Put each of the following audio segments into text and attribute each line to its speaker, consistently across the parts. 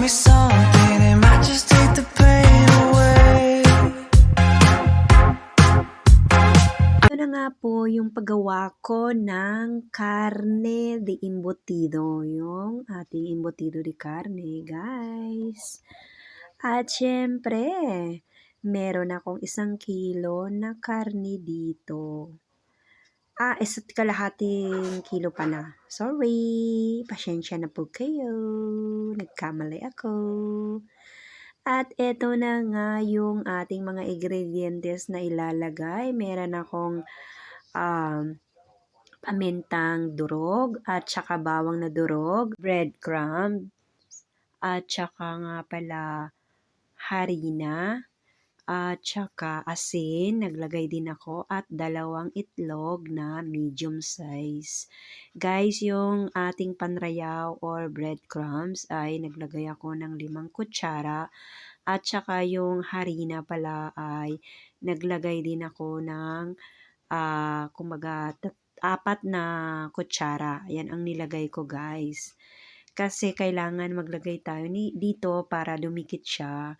Speaker 1: me something, it might just take the pain away.
Speaker 2: Ito na nga po yung paggawa ko ng carne de embutido, yung ating embutido de carne, guys. At syempre, meron akong 1 kilo na karne dito. Isa't kalahating kilo pala. Sorry, pasensya na po kayo. Nagkamali ako. At eto na nga yung ating mga ingredients na ilalagay. Meron akong pamintang durog at saka bawang na durog, breadcrumb, at saka nga pala harina, at saka asin, naglagay din ako, at 2 itlog na medium size. Guys, yung ating panrayaw or breadcrumbs ay naglagay ako ng 5 kutsara, at saka yung harina pala ay naglagay din ako ng kumbaga 4 na kutsara. Yan ang nilagay ko, guys. Kasi kailangan maglagay tayo dito para dumikit siya.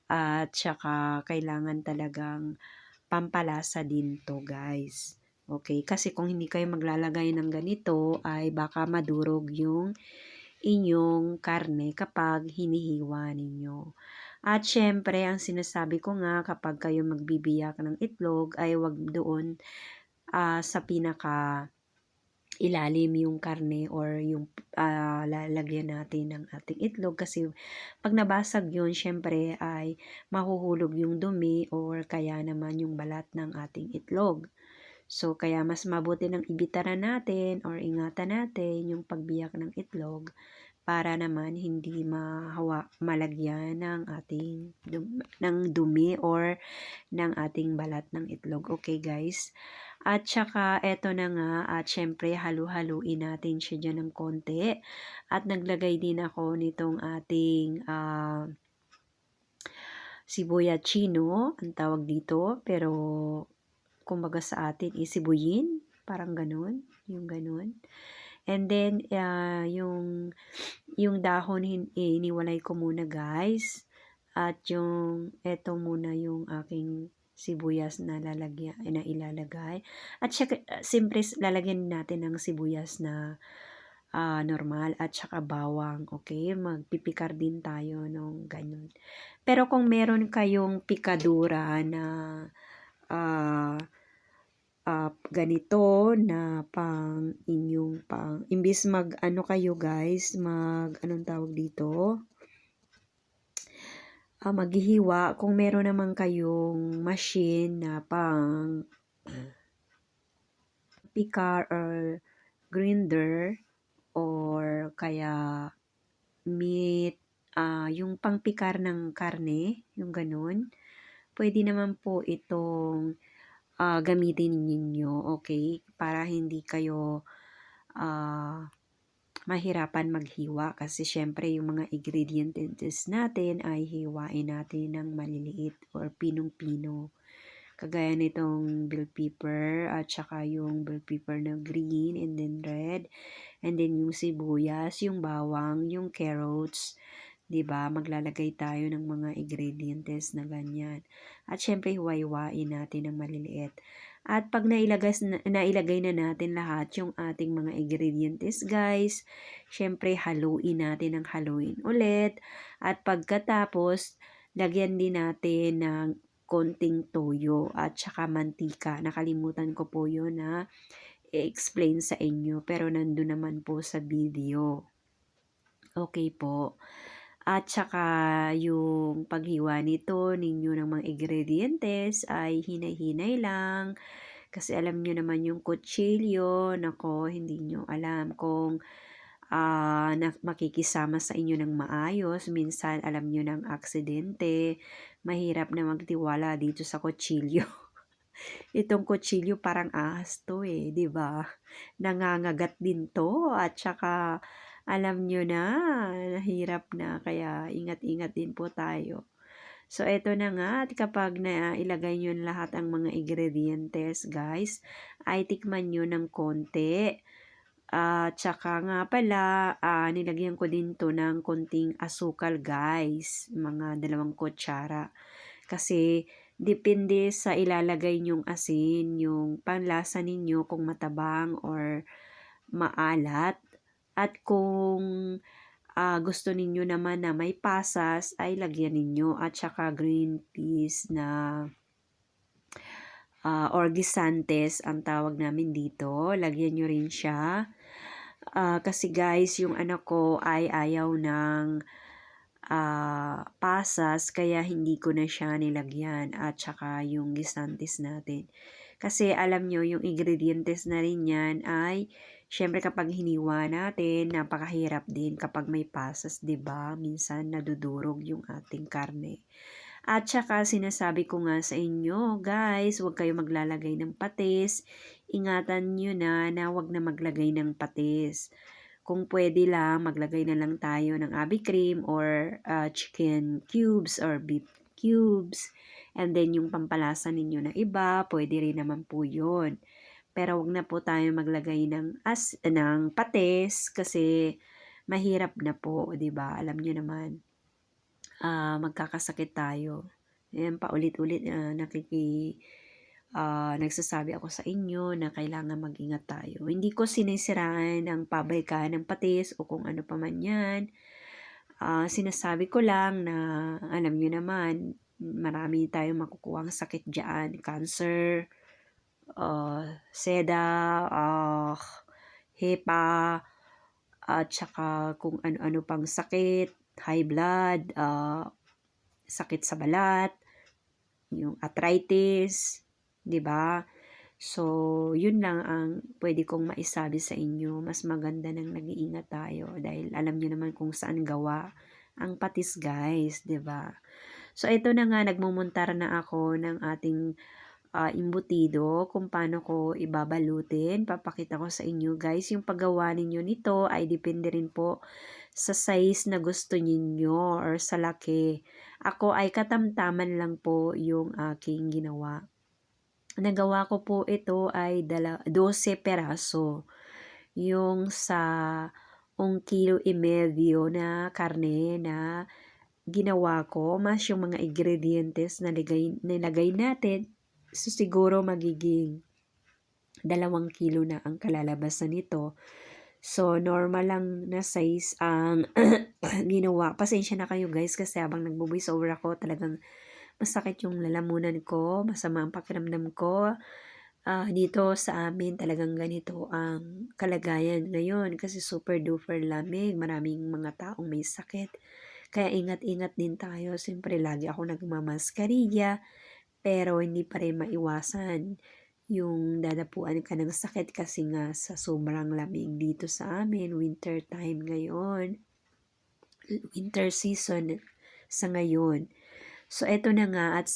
Speaker 2: At saka kailangan talagang pampalasa din to, guys. Okay, kasi kung hindi kayo maglalagay ng ganito ay baka madurog yung inyong karne kapag hinihiwa ninyo. At syempre, ang sinasabi ko nga kapag kayo magbibiyak ng itlog ay wag doon sa pinaka ilalim yung karne or yung lalagyan natin ng ating itlog, kasi pag nabasag yun, syempre ay mahuhulog yung dumi or kaya naman yung balat ng ating itlog. So, kaya mas mabuti ng ibitaran natin or ingatan natin yung pagbiyak ng itlog para naman hindi malagyan ng ating ng dumi or ng ating balat ng itlog. Okay, guys? At saka eto na nga, at syempre halu-haluin natin siya dyan ng konti. At naglagay din ako nitong ating sibuyas chino, ang tawag dito, pero kumbaga sa atin sibuyin, parang ganun, yung ganun. And then yung dahon iniwalay ko muna, guys. At yung eto muna yung aking sibuyas na ilalagay. At siyempre lalagyan natin ng sibuyas na normal at saka bawang. Okay, magpipikar din tayo nung ganun. Pero kung meron kayong pikadura na ganito na imbis kayo, guys, anong tawag dito, maghihiwa, kung meron naman kayong machine na pang pikar or grinder or kaya meat, yung pangpikar ng karne, yung ganun, pwede naman po itong gamitin ninyo, okay? Para hindi kayo mahirapan maghiwa, kasi syempre yung mga ingredients natin ay hiwain natin ng maliliit or pinong-pino. Kagaya nitong bell pepper at saka yung bell pepper na green and then red, and then yung sibuyas, yung bawang, yung carrots, 'di ba? Maglalagay tayo ng mga ingredients na ganyan. At syempre hiwa-hiwain natin ng maliliit. At pag nailagay na natin lahat yung ating mga ingredients, guys, syempre haluin natin ng haluin ulit. At pagkatapos, lagyan din natin ng konting toyo at saka mantika. Nakalimutan ko po yun na i-explain sa inyo, pero nandun naman po sa video. Okay po. At saka yung paghiwa nito ninyo ng mga ingredients ay hinay-hinay lang. Kasi alam nyo naman yung kutsilyo, nako, hindi nyo alam kung makikisama sa inyo ng maayos. Minsan, alam nyo ng aksidente. Mahirap na magtiwala dito sa kutsilyo. Itong kutsilyo parang ahas to di ba? Nangangagat din to, at saka alam nyo na, nahirap na, kaya ingat-ingat din po tayo. So, eto na nga, at kapag nailagay nyo lahat ang mga ingredients, guys, ay tikman nyo ng konti. Tsaka nga pala, nilagyan ko din 'to ng konting asukal guys, mga 2 kutsara. Kasi depende sa ilalagay niyong asin, yung panlasa ninyo kung matabang or maalat. At kung gusto ninyo naman na may pasas ay lagyan ninyo, at saka green peas na or gisantes ang tawag namin dito, lagyan nyo rin siya. Kasi guys, yung anak ko ay ayaw ng pasas, kaya hindi ko na siya nilagyan, at saka yung gisantes natin. Kasi alam nyo, yung ingredients na rin yan ay, syempre kapag hiniwa natin, napakahirap din kapag may pasas, 'di ba? Minsan nadudurog yung ating karne. At saka sinasabi ko nga sa inyo, guys, huwag kayo maglalagay ng patis. Ingatan nyo na huwag na maglagay ng patis. Kung pwede lang, maglagay na lang tayo ng abi cream or chicken cubes or beef cubes. And then yung pampalasa ninyo na iba, pwede rin naman po yun. Pero wag na po tayo maglagay ng patis kasi mahirap na po, 'di ba? Alam niyo naman, magkakasakit tayo. Ayan, paulit-ulit nagsasabi ako sa inyo na kailangan mag-ingat tayo. Hindi ko sinisiraan ang pabaykaan ng patis o kung ano pa man yan. Sinasabi ko lang na alam nyo naman, marami tayong makukuhang sakit dyan. Cancer, SEDA, HEPA, at saka kung ano-ano pang sakit, high blood, sakit sa balat, yung arthritis, 'di ba? So, yun lang ang pwede kong maisabi sa inyo. Mas maganda nang nag-iingat tayo dahil alam niyo naman kung saan gawa ang patis, guys, 'di ba? So, ito na nga, nagmumuntar na ako ng ating imbutido kung paano ko ibabalutin. Papakita ko sa inyo, guys. Yung paggawa ninyo nito ay depende rin po sa size na gusto ninyo or sa laki. Ako ay katamtaman lang po yung aking ginawa. Nagawa ko po ito ay 12 peraso. Yung sa 1,5 kilo na karne na ginawa ko, mas yung mga ingredients na nilagay natin, so siguro magiging 2 kilo na ang kalalabasan nito. So, normal lang na size ang ginawa. Pasensya na kayo guys kasi habang nagbo-voice over ako, talagang masakit yung lalamunan ko, masama ang pakiramdam ko. Dito sa amin talagang ganito ang kalagayan ngayon kasi super duper lamig, maraming mga taong may sakit. Kaya ingat-ingat din tayo. Siyempre lagi ako nagmamaskariya, pero hindi pa rin maiwasan yung dadapuan ka ng sakit kasi nga sa sobrang lamig dito sa amin, winter time ngayon, winter season sa ngayon. So, eto na nga, at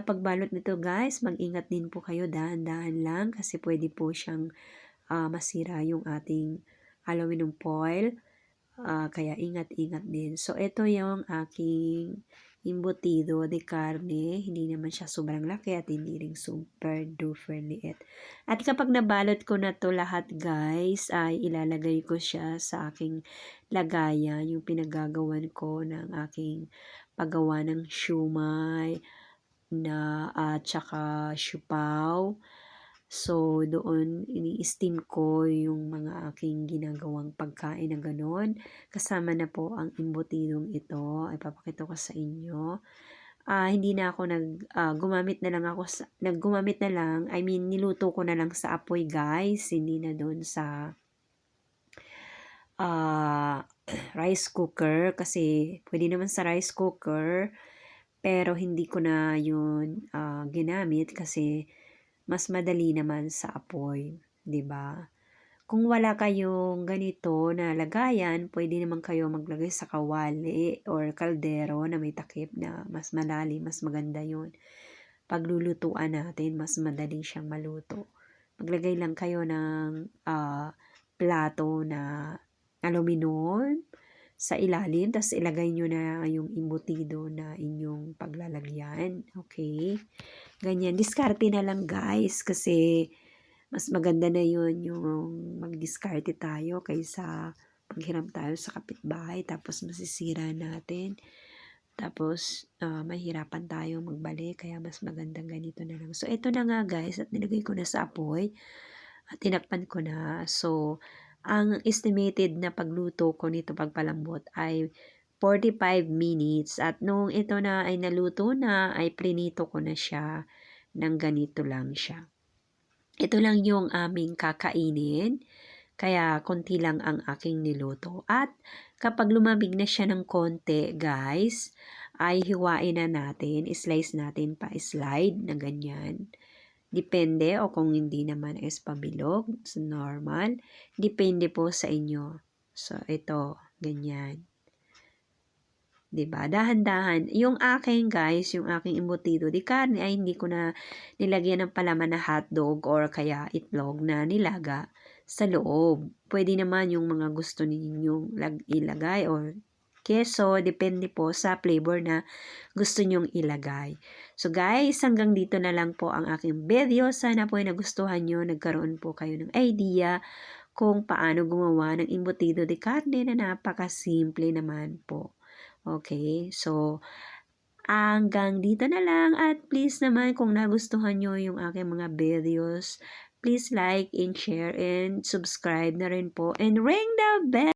Speaker 2: pagbalot nito guys, mag-ingat din po kayo, dahan-dahan lang kasi pwede po siyang masira yung ating aluminum foil, kaya ingat-ingat din. So, ito yung aking imbutido de carne, hindi naman siya sobrang laki at hindi rin super duper liit. At kapag nabalot ko na to lahat guys, ay ilalagay ko siya sa aking lagayan, yung pinagagawan ko ng aking paggawa ng siumay na at saka siupaw. So, doon ini-steam ko yung mga aking ginagawang pagkain na ganon. Kasama na po ang imbutidong ito. Ipapakita ko sa inyo. Hindi na ako gumamit na lang niluto ko na lang sa apoy guys. Hindi na doon sa rice cooker kasi pwede naman sa rice cooker pero hindi ko na yun ginamit kasi mas madali naman sa apoy, 'di ba? Kung wala kayong ganito na lagayan, pwede naman kayo maglagay sa kawali or kaldero na may takip na mas malalim, mas maganda yun. Paglulutuan natin, mas madali siyang maluto. Maglagay lang kayo ng plato na aluminum sa ilalim, tapos ilagay nyo na yung imbutido na inyong paglalagyan. Okay? Ganyan. Diskarte na lang guys kasi Mas maganda na yun yung mag-diskarte tayo kaysa maghiram tayo sa kapitbahay tapos masisira natin. Tapos, mahirapan tayo magbalik kaya mas magandang ganito na lang. So, ito na nga guys at nilagay ko na sa apoy at tinakpan ko na. So, ang estimated na pagluto ko nito pagpalambot ay 45 minutes at nung ito na ay naluto na ay prinito ko na siya ng ganito lang siya. Ito lang yung aming kakainin. Kaya konti lang ang aking niluto. At kapag lumamig na siya ng konti, guys, ay hiwain na natin, slice natin pa slide na ganyan. Depende o kung hindi naman is pabilog, so normal. Depende po sa inyo. So ito, ganyan. 'Di ba? Dahan-dahan. Yung akin guys, yung aking embutido di karne ay hindi ko na nilagyan ng palaman na hotdog or kaya itlog na nilaga sa loob. Pwede naman yung mga gusto ninyong ilagay or keso, depende po sa flavor na gusto nyong ilagay. So guys, hanggang dito na lang po ang aking video. Sana po ay nagustuhan nyo, nagkaroon po kayo ng idea kung paano gumawa ng embutido de carne na napakasimple naman po. Okay, so hanggang dito na lang at please naman kung nagustuhan nyo yung aking mga videos, please like and share and subscribe na rin po and ring the bell.